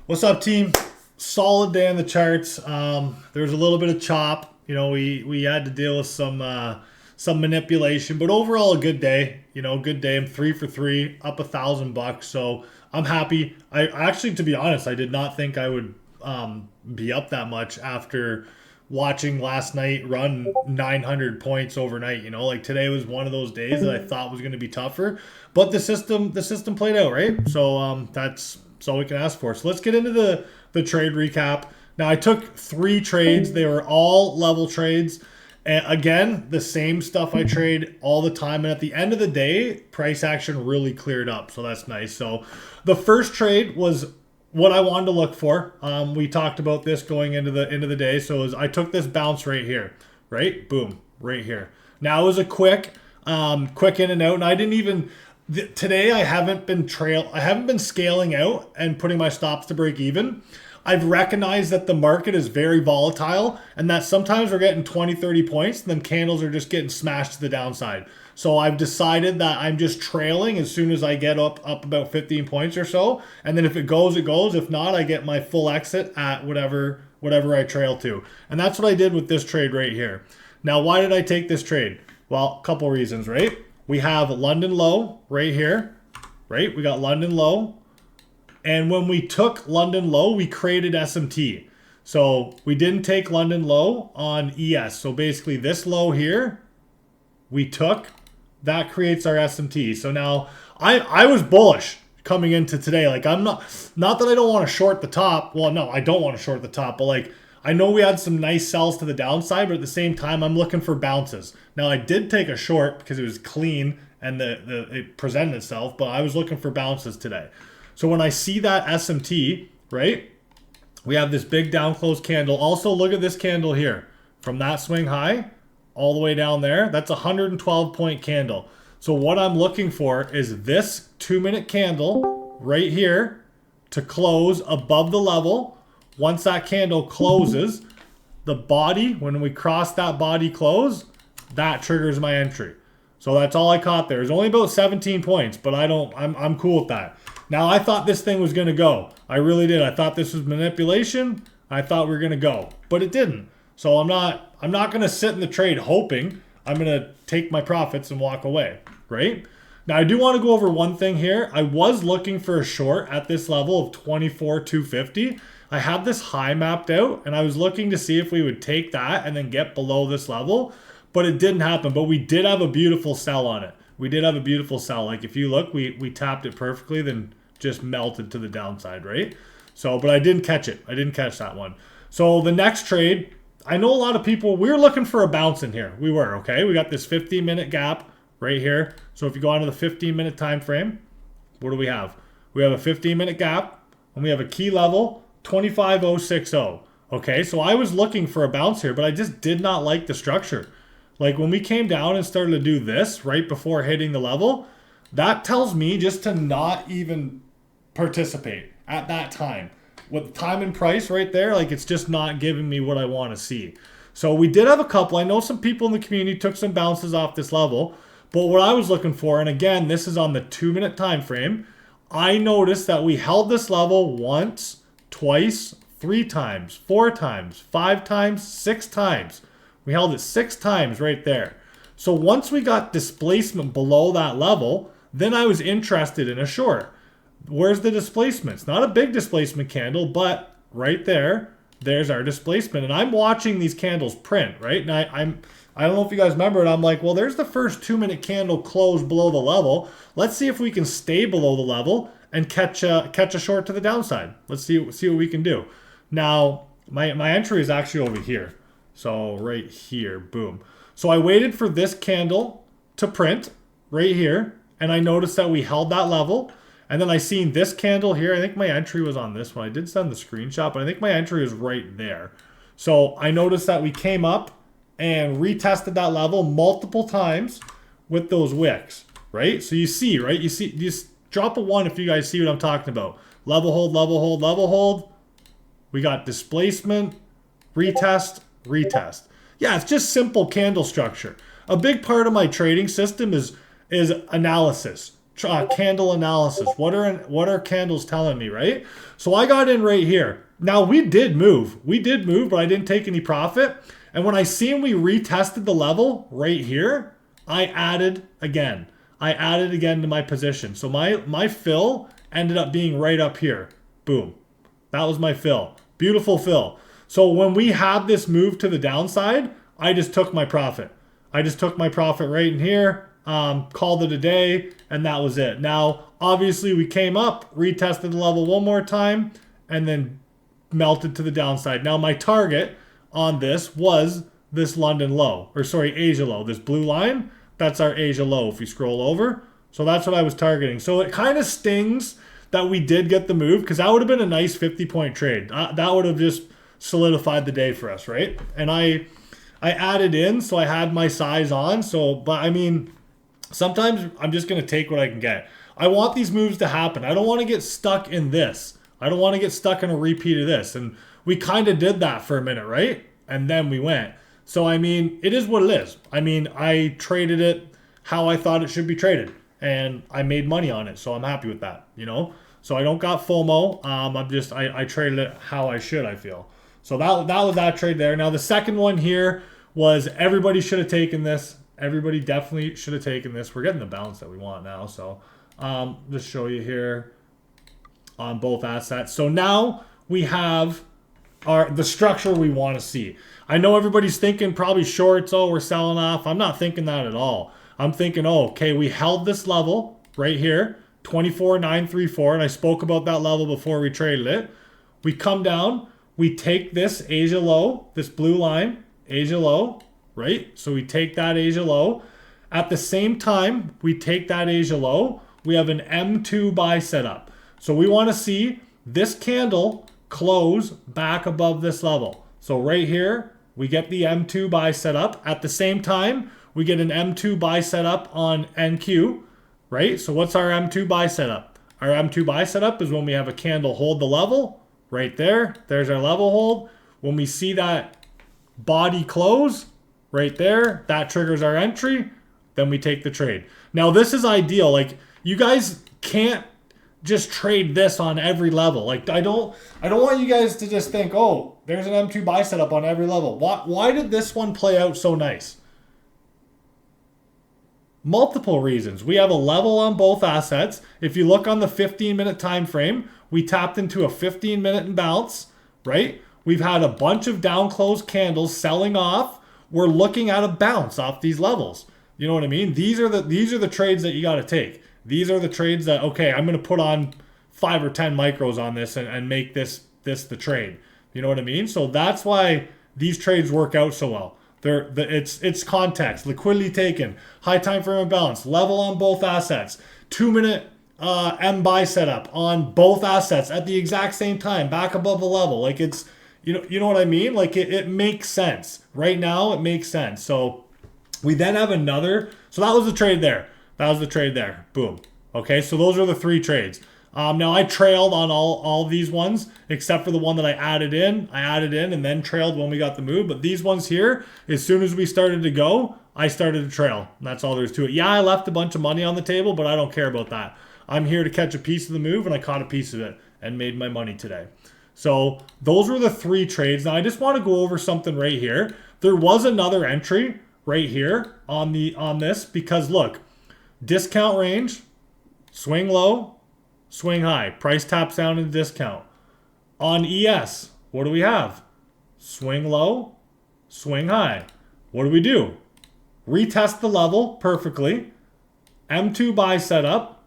What's up, team? Solid day on the charts. There's a little bit of chop. We had to deal with some manipulation, but overall a good day. Good day. I'm 3 for 3, up $1,000. So I'm happy. I actually, to be honest, I did not think I would be up that much after watching last night run 900 points overnight. Like today was one of those days that I thought was going to be tougher, but the system played out right. So that's all we can ask for. So let's get into the trade recap. Now I took 3 trades. They were all level trades. And again, the same stuff I trade all the time. And at the end of the day, price action really cleared up. So that's nice. So the first trade was what I wanted to look for. We talked about this going into the day. So I took this bounce right here, right? Boom, right here. Now it was a quick in and out, and I didn't even today. I haven't been scaling out and putting my stops to break even. I've recognized that the market is very volatile and that sometimes we're getting 20, 30 points and then candles are just getting smashed to the downside. So I've decided that I'm just trailing as soon as I get up about 15 points or so. And then if it goes, it goes. If not, I get my full exit at whatever I trail to. And that's what I did with this trade right here. Now, why did I take this trade? Well, a couple reasons, right? We have London low right here, right? We got London low. And when we took London low, we created SMT. So we didn't take London low on ES. So basically this low here, we took, that creates our SMT. So now I was bullish coming into today. Like I'm not that I don't want to short the top. Well, no, I don't want to short the top, but like I know we had some nice sells to the downside, but at the same time, I'm looking for bounces. Now I did take a short because it was clean and it presented itself, but I was looking for bounces today. So when I see that SMT, right, we have this big down close candle. Also, look at this candle here. From that swing high all the way down there, that's a 112 point candle. So what I'm looking for is this 2-minute candle right here to close above the level. Once that candle closes, the body, when we cross that body close, that triggers my entry. So that's all I caught there. It's only about 17 points, but I'm cool with that. Now I thought this thing was going to go. I really did. I thought this was manipulation. I thought we were going to go, but it didn't. So I'm not going to sit in the trade hoping. I'm going to take my profits and walk away, right? Now I do want to go over one thing here. I was looking for a short at this level of 24,250. I had this high mapped out and I was looking to see if we would take that and then get below this level, but it didn't happen. But we did have a beautiful sell on it. We did have a beautiful sell. Like if you look, we tapped it perfectly, then just melted to the downside, right? So, but I didn't catch it. I didn't catch that one. So the next trade, I know a lot of people, we were looking for a bounce in here. We were, okay? We got this 15-minute gap right here. So if you go onto the 15-minute time frame, what do we have? We have a 15-minute gap, and we have a key level, 25,060. Okay, so I was looking for a bounce here, but I just did not like the structure. Like when we came down and started to do this right before hitting the level, that tells me just to not even participate at that time. With time and price right there, like it's just not giving me what I want to see. So we did have a couple. I know some people in the community took some bounces off this level, but what I was looking for, and again, this is on the 2-minute time frame, I noticed that we held this level once, twice, 3 times, 4 times, 5 times, 6 times. We held it 6 times right there. So once we got displacement below that level, then I was interested in a short. Where's the displacement? It's not a big displacement candle, but right there, there's our displacement. And I'm watching these candles print, right? And I don't know if you guys remember it. I'm like, well, there's the first 2-minute candle close below the level. Let's see if we can stay below the level and catch a short to the downside. Let's see what we can do. Now, my entry is actually over here. So right here, boom. So I waited for this candle to print right here, and I noticed that we held that level. And then I seen this candle here. I think my entry was on this one. I did send the screenshot, but I think my entry is right there. So I noticed that we came up and retested that level multiple times with those wicks, right? So you see, right? You see, just drop a 1 if you guys see what I'm talking about. Level hold, level hold, level hold. We got displacement, retest, retest. Yeah, it's just simple candle structure. A big part of my trading system is analysis, candle analysis. What are candles telling me, right? So I got in right here. Now we did move, but I didn't take any profit. And when I seen we retested the level right here, I added again. To my position. So my fill ended up being right up here. Boom. That was my fill. Beautiful fill. So when we had this move to the downside, I just took my profit. Right in here, called it a day, and that was it. Now, obviously, we came up, retested the level one more time, and then melted to the downside. Now, my target on this was this London low, Asia low. This blue line, that's our Asia low if we scroll over. So that's what I was targeting. So it kind of stings that we did get the move, because that would have been a nice 50-point trade. That would have just solidified the day for us, right? And I added in, so I had my size on. So, but I mean, sometimes I'm just going to take what I can get. I want these moves to happen. I don't want to get stuck in this. I don't want to get stuck in a repeat of this. And we kind of did that for a minute, right? And then we went. So, I mean, it is what it is. I mean, I traded it how I thought it should be traded. And I made money on it. So I'm happy with that, you know? So I don't got FOMO. I traded it how I should, I feel. So that was that trade there. Now, the second one here was everybody should have taken this. Everybody definitely should have taken this. We're getting the balance that we want now. So just show you here on both assets. So now we have the structure we want to see. I know everybody's thinking probably shorts, oh, we're selling off. I'm not thinking that at all. I'm thinking, oh, okay, we held this level right here, 24,934, and I spoke about that level before we traded it. We come down, we take this Asia low, this blue line, Asia low, right? So we take that Asia low. At the same time, we take that Asia low, we have an M2 buy set up. So we want to see this candle close back above this level. So right here, we get the M2 buy set up. At the same time, we get an M2 buy set up on NQ, right? So what's our M2 buy setup? Our M2 buy setup is when we have a candle hold the level right there. There's our level hold. When we see that body close right there, that triggers our entry. Then we take the trade. Now this is ideal. Like, you guys can't just trade this on every level. Like, I don't want you guys to just think, oh, there's an M2 buy setup on every level. Why did this one play out so nice? Multiple reasons. We have a level on both assets. If you look on the 15-minute time frame, we tapped into a 15-minute imbalance, right? We've had a bunch of down close candles selling off. We're looking at a bounce off these levels. You know what I mean? These are the trades that you got to take. These are the trades that, okay, I'm going to put on 5 or 10 micros on this and make this the trade. You know what I mean? So that's why these trades work out so well. It's context, liquidity taken, high time frame imbalance, level on both assets, 2-minute M buy setup on both assets at the exact same time, back above the level. Like, it's, you know what I mean? Like, it makes sense. Right now, it makes sense. So we then have another. So that was the trade there. Boom. Okay, so those are the 3 trades. Now I trailed on all these ones except for the one that I added in. And then trailed when we got the move. But these ones here, as soon as we started to go, I started to trail. And that's all there is to it. Yeah, I left a bunch of money on the table, but I don't care about that. I'm here to catch a piece of the move, and I caught a piece of it and made my money today. So those were the 3 trades. Now I just want to go over something right here. There was another entry right here on this because look, discount range, swing low, swing high. Price taps down in discount. On ES, what do we have? Swing low, swing high. What do? Retest the level perfectly. M2 buy setup.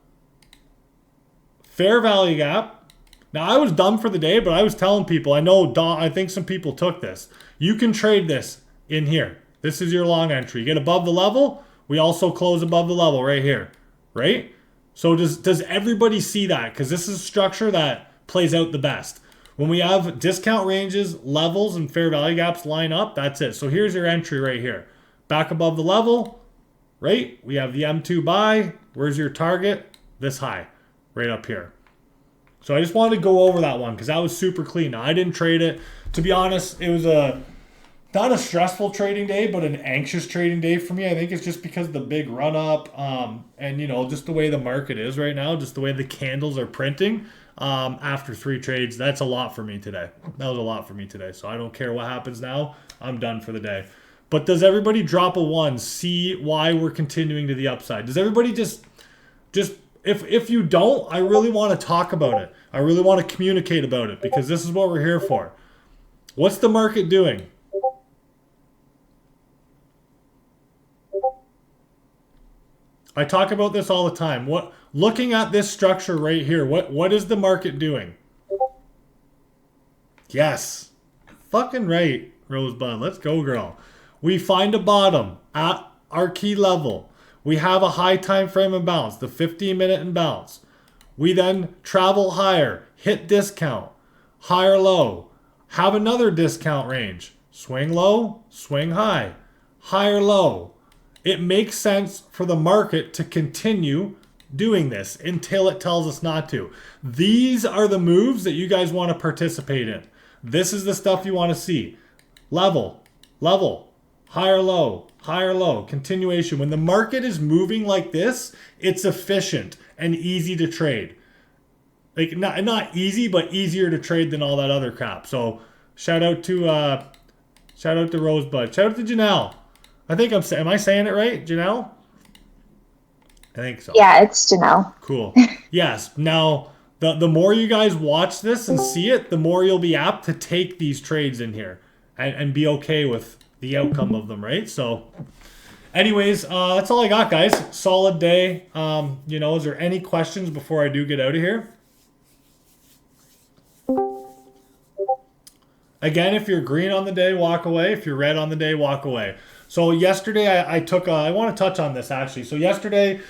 Fair value gap. Now, I was dumb for the day, but I was telling people, I think some people took this. You can trade this in here. This is your long entry. You get above the level. We also close above the level right here, right? So does everybody see that? Because this is a structure that plays out the best. When we have discount ranges, levels, and fair value gaps line up, that's it. So here's your entry right here. Back above the level, right? We have the M2 buy. Where's your target? This high, right up here. So I just wanted to go over that one because that was super clean. Now, I didn't trade it. To be honest, it was a not a stressful trading day, but an anxious trading day for me. I think it's just because of the big run up, and just the way the market is right now, just the way the candles are printing. After three trades, that's a lot for me today. That was a lot for me today. So I don't care what happens now. I'm done for the day. But does everybody drop a one? See why we're continuing to the upside? Does everybody just if you don't, I really want to talk about it. I really want to communicate about it because this is what we're here for. What's the market doing? I talk about this all the time. Looking at this structure right here, what is the market doing? Yes. Fucking right, Rosebud. Let's go, girl. We find a bottom at our key level. We have a high time frame imbalance, the 15-minute imbalance. We then travel higher, hit discount, higher low, have another discount range. Swing low, swing high, higher low. It makes sense for the market to continue doing this until it tells us not to. These are the moves that you guys want to participate in. This is the stuff you want to see. Level, level, higher low, continuation. When the market is moving like this, it's efficient and easy to trade. Like not easy, but easier to trade than all that other crap. So shout out to Rosebud. Shout out to Janelle. Am I saying it right, Janelle? I think so. Yeah, it's Janelle. Cool. Yes. Now, the more you guys watch this and see it, the more you'll be apt to take these trades in here and be okay with the outcome of them, right? So, anyways, that's all I got, guys. Solid day. Is there any questions before I do get out of here? Again, if you're green on the day, walk away. If you're red on the day, walk away. So yesterday I want to touch on this actually. So yesterday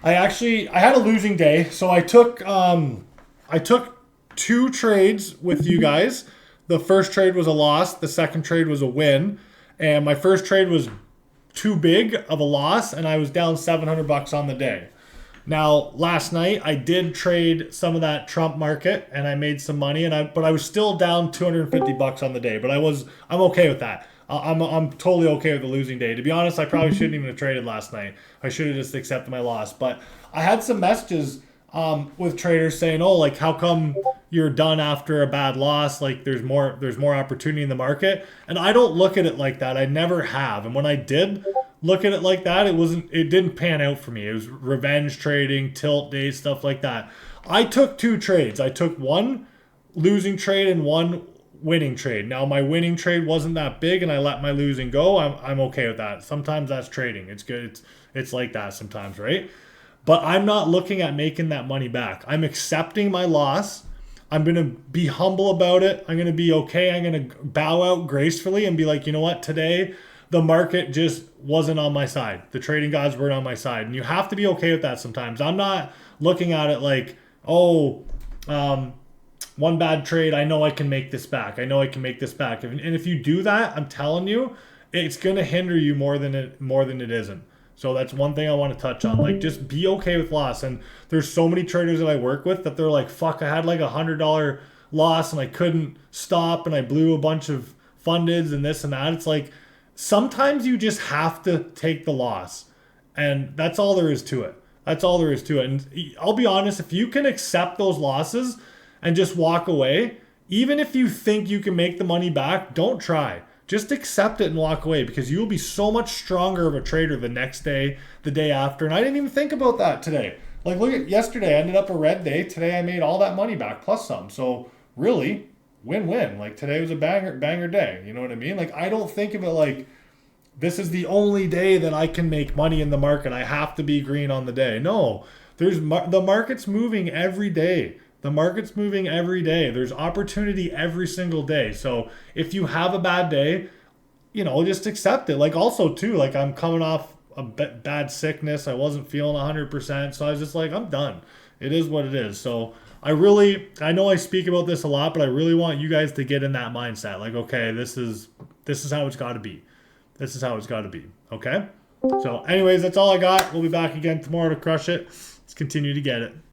I had a losing day. So I took two trades with you guys. The first trade was a loss. The second trade was a win. And my first trade was too big of a loss, and I was down $700 on the day. Now, last night I did trade some of that Trump market, and I made some money, but I was still down $250 on the day. But I'm okay with that. I'm totally okay with the losing day. To be honest, I probably shouldn't even have traded last night. I should have just accepted my loss. But I had some messages with traders saying, "Oh, like how come you're done after a bad loss? Like there's more opportunity in the market." And I don't look at it like that. I never have. And when I did look at it like that, it didn't pan out for me. It was revenge trading, tilt days, stuff like that. I took two trades. I took one losing trade and one winning trade. Now my winning trade wasn't that big, and I let my losing go. I'm okay with that. Sometimes that's trading. It's good. It's like that sometimes, right? But I'm not looking at making that money back. I'm accepting my loss. I'm going to be humble about it. I'm going to be okay. I'm going to bow out gracefully and be like, you know what? Today, the market just wasn't on my side. The trading gods weren't on my side. And you have to be okay with that sometimes. I'm not looking at it like, one bad trade, I know I can make this back. And if you do that, I'm telling you, it's going to hinder you more than it isn't. So that's one thing I want to touch on. Like, just be okay with loss. And there's so many traders that I work with that they're like, fuck, I had like $100 loss and I couldn't stop and I blew a bunch of fundeds and this and that. It's like, sometimes you just have to take the loss. And that's all there is to it. And I'll be honest, if you can accept those losses and just walk away, even if you think you can make the money back, don't try. Just accept it and walk away, because you will be so much stronger of a trader the next day, the day after. And I didn't even think about that today. Like, look at yesterday, I ended up a red day. Today I made all that money back plus some. So really, win-win. Like, today was a banger day. You know what I mean? Like, I don't think of it like this is the only day that I can make money in the market. I have to be green on the day. No, the market's moving every day. There's opportunity every single day. So if you have a bad day, just accept it. Like, also too, like, I'm coming off a bad sickness. I wasn't feeling 100%. So I was just like, I'm done. It is what it is. So I know I speak about this a lot, but I really want you guys to get in that mindset. Like, okay, this is how it's got to be. Okay. So anyways, that's all I got. We'll be back again tomorrow to crush it. Let's continue to get it.